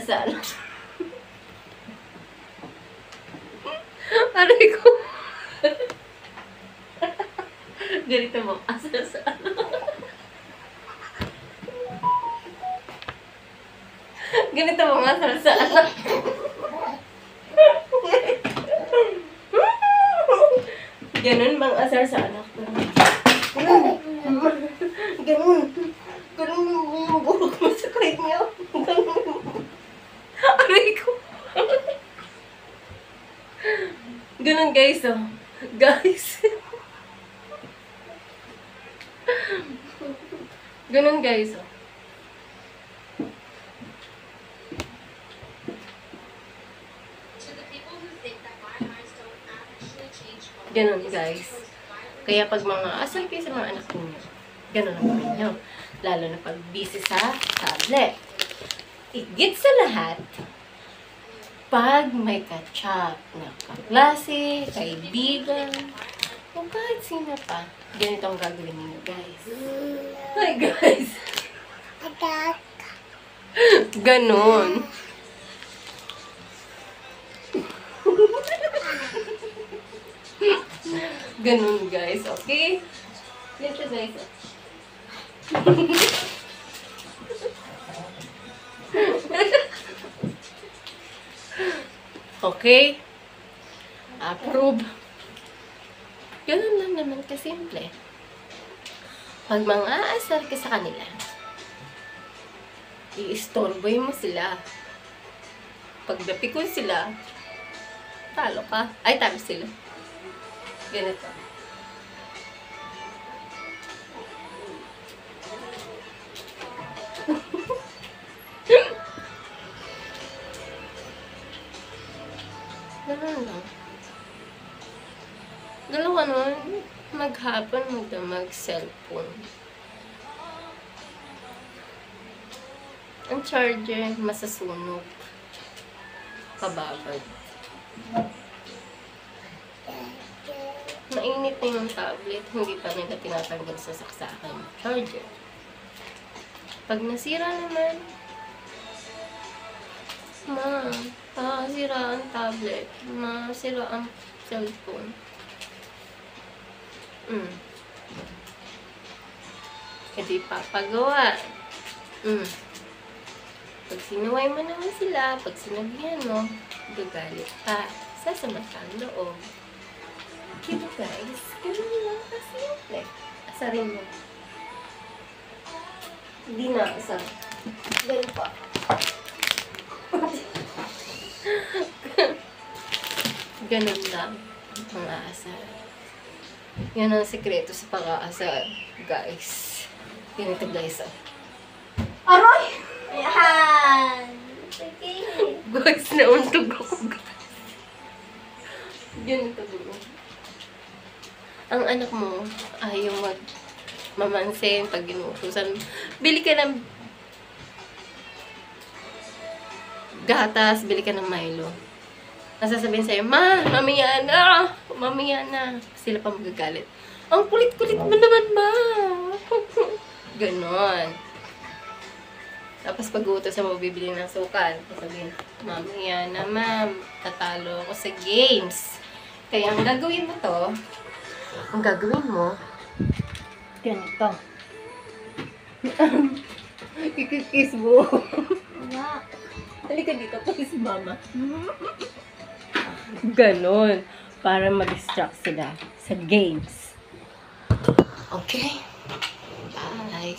sa ano. Aray ko. Ganito mo, asal sa ano. Ganito mo, asal sa ano. Ganun bang asar sa anak ko? Ganun. Ganun yung bumubulok mo sa kahit niya. Ganun. Aray ko. Ganun guys, oh. Guys. Ganun guys, oh. Ganun guys. Kaya pag mga asal kayo sa mga anak niyo, ganun ang gawin nyo. Lalo na pag busy sa tablet. Higit sa lahat, pag may catch-up na kaklase, kaibigan, o kahit sino pa, ganito ang gagawin niyo guys. Hi guys! Ganun. Ganun guys, okay? Yan siya guys. Okay? Approve. Ganun lang naman kasimple. Pag mga aasar ka sa kanila, i-istorboy mo sila. Pag napikon sila, talo ka. Ay, talo sila. Ganito. Ganun lang. Dalawa nun, maghapon, mag-cellphone. Ang charger, masasunog. Kababad. Mainit na yung tablet, hindi pa nila tinatanggal sa saksakan charger. Pag nasira naman, masira ang tablet, masira ang cellphone. Hindi papagawa. Pag sinuway mo naman sila, pag sinabihan mo, gagalit pa. Sasama ka ang loob. Kaya guys, ganun lang kasimple. Asarin mo. Hindi na asar. Ganun pa. Ganun lang mga asar. Yan ang sekreto sa pag-aasar, guys. Ganito guys, oh. Aray! Ayan! Okay. Guys, nauntog ako, guys. Ganito gulo. Ang anak mo, ayaw mamansin pag ginuutusan. Bili ka ng gatas, bili ka ng Milo. Nasasabihin sa'yo, mamaya na! Mamaya na! Sila pa magagalit. Ang kulit-kulit mo naman, ma! Ganon. Tapos pag-uutosan mo, bibili ng sukan. Sasabihin, mamaya na, ma'am. Tatalo ako sa games. Kaya ang gagawin mo to, ganito. Kikikis mo. Halika dito, please, mama. Ganon. Para mag-distract sila sa games. Okay? Bye.